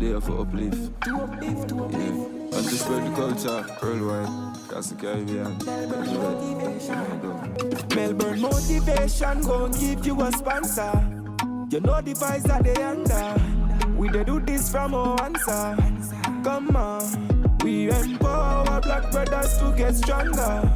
there for uplift. To uplift. And to spread the culture worldwide. That's the Caribbean. Melbourne motivation gon' give you a sponsor. You know the vibes that they under. We dey do this from our answer. Come on, we empower black brothers to get stronger.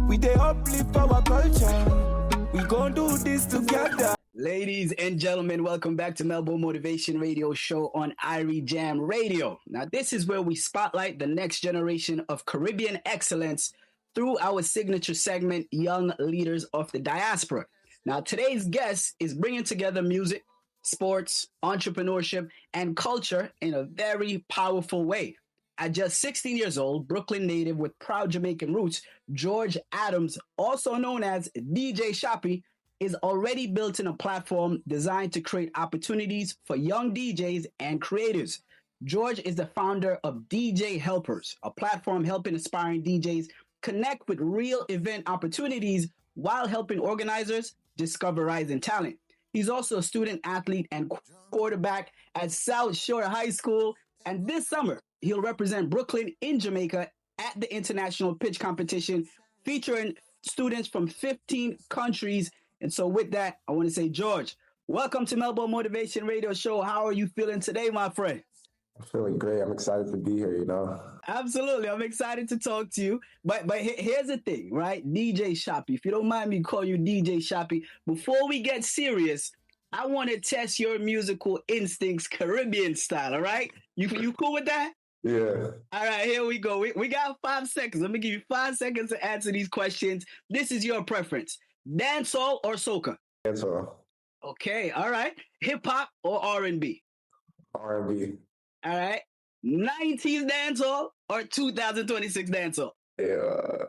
We dey uplift our culture. We gon' do this together. Ladies and gentlemen, welcome back to Melbourne Motivation Radio Show on Irie Jam Radio. Now, this is where we spotlight the next generation of Caribbean excellence through our signature segment, Young Leaders of the Diaspora. Now, today's guest is bringing together music, sports, entrepreneurship, and culture in a very powerful way. At just 16 years old, Brooklyn native with proud Jamaican roots, George Adams, also known as DJ Shoppi, is already built in a platform designed to create opportunities for young DJs and creators. George is the founder of DJ Helpers, a platform helping aspiring DJs connect with real event opportunities while helping organizers discover rising talent. He's also a student athlete and quarterback at South Shore High School. And this summer, he'll represent Brooklyn in Jamaica at the International Pitch Competition, featuring students from 15 countries. And so with that, I want to say, George, welcome to Melbourne Motivation Radio Show. How are you feeling today, my friend? I'm feeling great. I'm excited to be here, you know. Absolutely. I'm excited to talk to you. But here's the thing, right? DJ Shoppi, if you don't mind me calling you DJ Shoppi, before we get serious, I want to test your musical instincts Caribbean style, all right? You cool with that? Yeah. All right, here we go. We got 5 seconds. Let me give you 5 seconds to answer these questions. This is your preference. Dancehall or soca? Dancehall. Okay, all right. Hip-hop or R&B? R&B. All right. 90s dancehall or 2026 dancehall? Yeah.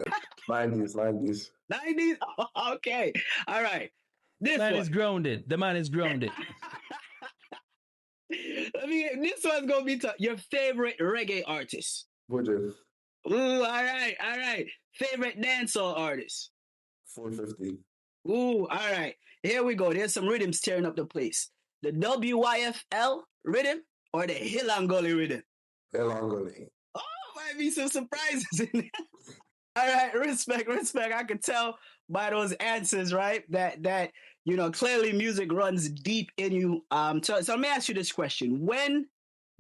90s. 90s? Okay. All right. The man is grounded. This one's going to be tough. Your favorite reggae artist? Woodruff. Ooh, all right. Favorite dancehall artist? 450. Ooh, all right. Here we go. There's some rhythms tearing up the place. The WYFL rhythm or the Hilangoli rhythm? Hilangoli. Oh, might be some surprises in there. All right, respect. I can tell by those answers, right? That you know, clearly music runs deep in you. So let me ask you this question. When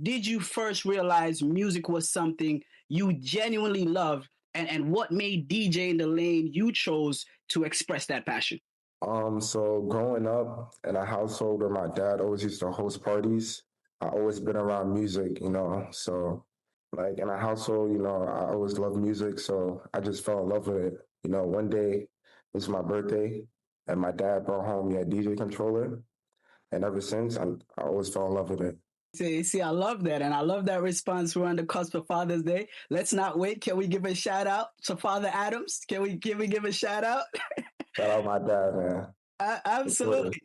did you first realize music was something you genuinely loved? And what made DJ in the lane you chose to express that passion? So growing up in a household where my dad always used to host parties, I always been around music, you know. So like in a household, you know, I always loved music. So I just fell in love with it. You know, one day it was my birthday and my dad brought home a DJ controller. And ever since, I always fell in love with it. See, I love that. And I love that response. We're on the cusp of Father's Day. Let's not wait. Can we give a shout out to Father Adams? Can we give a shout out? Shout out my dad, man. Absolutely.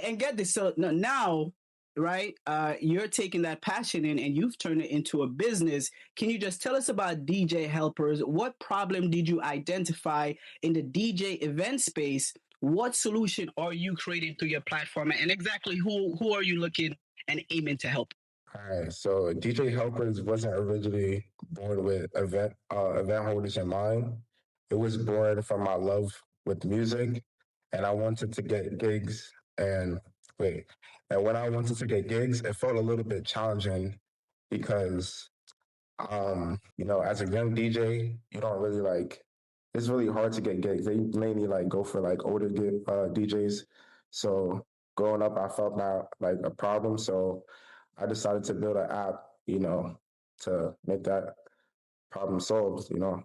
And get this. So now, right, you're taking that passion and you've turned it into a business. Can you just tell us about DJ Helpers? What problem did you identify in the DJ event space? What solution are you creating through your platform? And exactly who are you looking and aiming to help? All right, so DJ Helpers wasn't originally born with event holders in mind. It was born from my love with music, and I wanted to get gigs. And when I wanted to get gigs, it felt a little bit challenging because, you know, as a young DJ, you don't really it's really hard to get gigs. They mainly go for older DJs. So growing up, I felt that a problem. So I decided to build an app, you know, to make that problem solved, you know.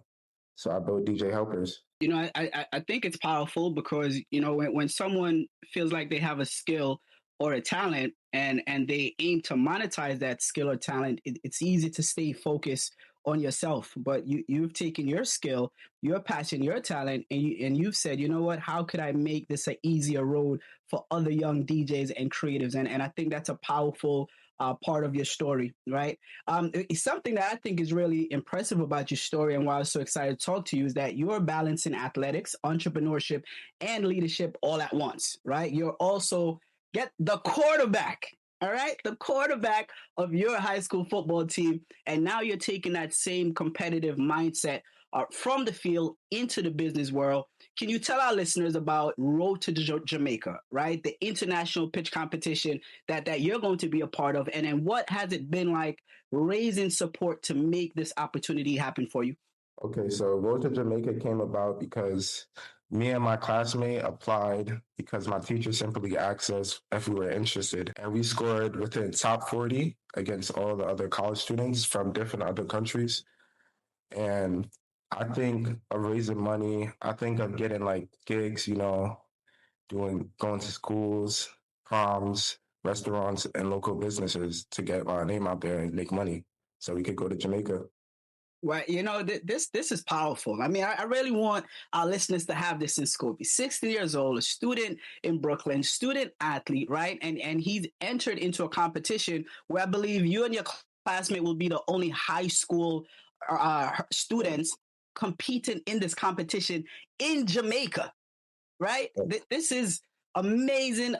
So I built DJ Helpers. You know, I think it's powerful because, you know, when someone feels like they have a skill or a talent and they aim to monetize that skill or talent, it's easy to stay focused on yourself. But you've taken your skill, your passion, your talent, and you've said, you know what, how could I make this an easier road for other young DJs and creatives? And I think that's a powerful part of your story, right? It's something that I think is really impressive about your story and why I was so excited to talk to you is that you're balancing athletics, entrepreneurship, and leadership all at once, right? You're also get the quarterback All right, the quarterback of your high school football team, and now you're taking that same competitive mindset from the field into the business world. Can you tell our listeners about Road to Jamaica, right? The international pitch competition that you're going to be a part of, and then what has it been like raising support to make this opportunity happen for you? Okay, so Road to Jamaica came about because me and my classmate applied because my teacher simply asked us if we were interested. And we scored within top 40 against all the other college students from different other countries. And I think of raising money, I think of getting like gigs, going to schools, proms, restaurants, and local businesses to get our name out there and make money so we could go to Jamaica. Well, this is powerful. I mean, I really want our listeners to have this in scope. He's 16 years old, a student in Brooklyn, student athlete, right? And he's entered into a competition where I believe you and your classmate will be the only high school students competing in this competition in Jamaica, right? This is amazing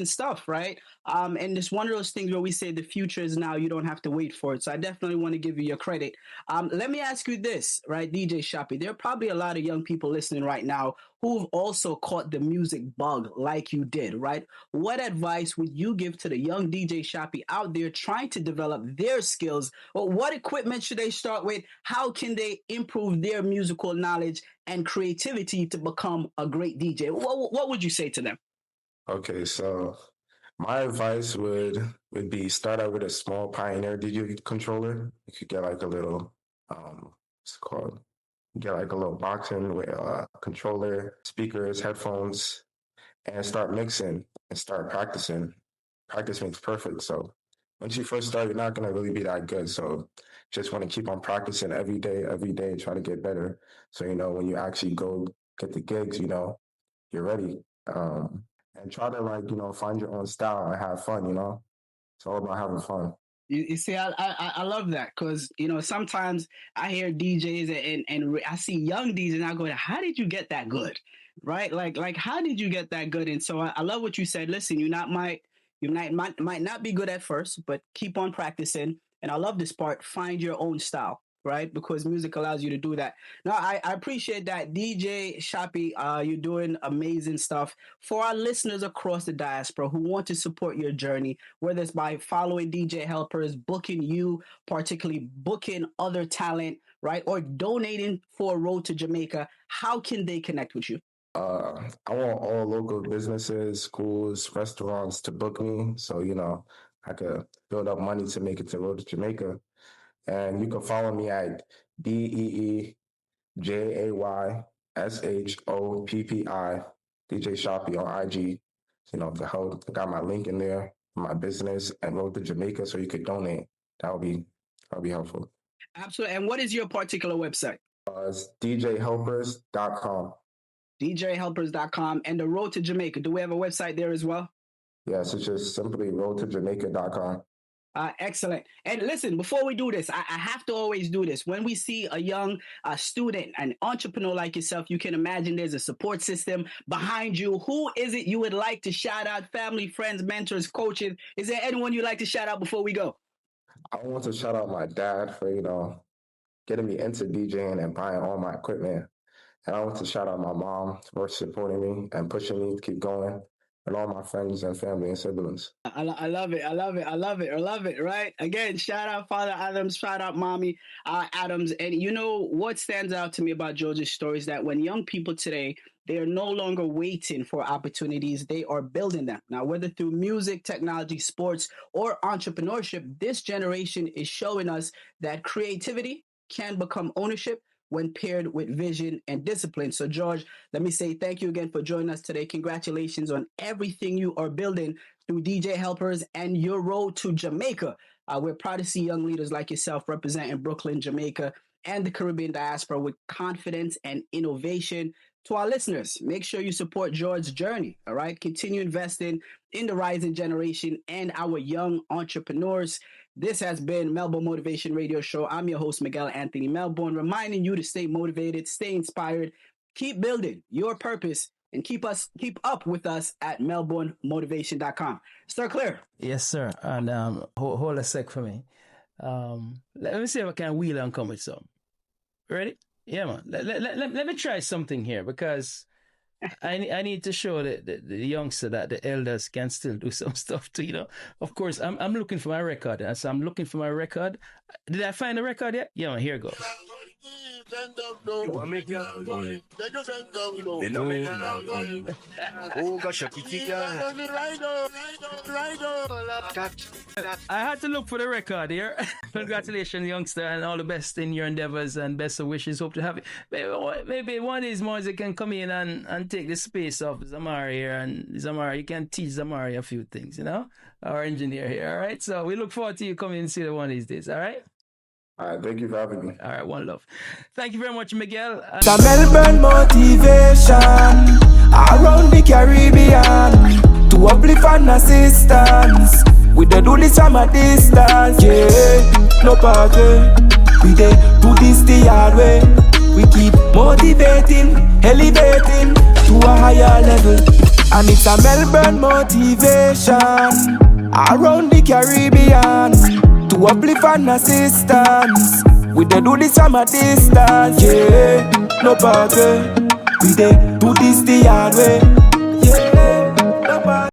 stuff, right? And it's one of those things where we say the future is now, you don't have to wait for it. So I definitely want to give you your credit. Let me ask you this, right, DJ Shoppi, there are probably a lot of young people listening right now who've also caught the music bug like you did, right? What advice would you give to the young DJ Shoppi out there trying to develop their skills? Or what equipment should they start with? How can they improve their musical knowledge and creativity to become a great DJ? What would you say to them? Okay, so my advice would be start out with a small Pioneer DJ controller. You could get like a little, what's it called? Get like a little box in with a controller, speakers, headphones, and start mixing and start practicing. Practice makes perfect. So once you first start, you're not going to really be that good. So just want to keep on practicing every day, try to get better. So, when you actually go get the gigs, you're ready. And try to find your own style and have fun, It's all about having fun. You see, I love that because, sometimes I hear DJs and I see young DJs and I go, how did you get that good? Right? Like how did you get that good? And so I love what you said. Listen, you might not be good at first, but keep on practicing. And I love this part. Find your own style, right? Because music allows you to do that. No, I appreciate that. DJ Shoppi, you're doing amazing stuff. For our listeners across the diaspora who want to support your journey, whether it's by following DJ Helpers, booking you, particularly booking other talent, right? Or donating for a Road to Jamaica, how can they connect with you? I want all local businesses, schools, restaurants to book me. So, I could build up money to make it to Road to Jamaica. And you can follow me at DeeJayShoppi, DJ Shoppi on IG. To help. I got my link in there for my business and Road to Jamaica, so you could donate. That would be helpful. Absolutely. And what is your particular website? It's DJHelpers.com. DJHelpers.com. And the Road to Jamaica. Do we have a website there as well? Yes, it's just simply roadtojamaica.com. Excellent. And listen, before we do this, I have to always do this. When we see a young student, an entrepreneur like yourself, you can imagine there's a support system behind you. Who is it you would like to shout out? Family, friends, mentors, coaches? Is there anyone you'd like to shout out before we go? I want to shout out my dad for, getting me into DJing and buying all my equipment. And I want to shout out my mom for supporting me and pushing me to keep going. And all my friends and family and siblings. I love it, right? Again, shout out Father Adams, shout out Mommy Adams. And what stands out to me about George's story is that when young people today, they are no longer waiting for opportunities, they are building them. Now, whether through music, technology, sports, or entrepreneurship, this generation is showing us that creativity can become ownership when paired with vision and discipline. So, George, let me say thank you again for joining us today. Congratulations on everything you are building through DJ Helpers and your Road to Jamaica. We're proud to see young leaders like yourself representing Brooklyn, Jamaica, and the Caribbean diaspora with confidence and innovation. To our listeners, make sure you support George's journey, all right? Continue investing in the rising generation and our young entrepreneurs. This has been Melbourne Motivation Radio Show. I'm your host, Miguel Anthony Melbourne, reminding you to stay motivated, stay inspired, keep building your purpose and keep up with us at melbournemotivation.com. Start clear. Yes, sir. And hold a sec for me. Let me see if I can wheel and come with some. Ready? Yeah, man. Let me try something here because I need to show the youngster that the elders can still do some stuff too, you know. Of course, I'm looking for my record. And so I'm looking for my record. Did I find the record yet? Yeah, man, here it goes. I had to look for the record here. Congratulations, youngster, and all the best in your endeavors and best of wishes. Hope to have it. Maybe one of these mornings you can come in and take the space of Zamari here. And Zamari, you can teach Zamari a few things, you know? Our engineer here, all right? So we look forward to you coming and see the one of these days, all right? All right, thank you for having me. All right, one love. Thank you very much, Miguel. The Melbourne motivation around the Caribbean to uplift and assistance. We dey do this from a distance, yeah. No party, we dey do this the hard way. We keep motivating, elevating to a higher level. And it's a Melbourne motivation around the Caribbean to uplift and assistance. We dey do this from a distance, yeah. No party, we dey do this the hard way.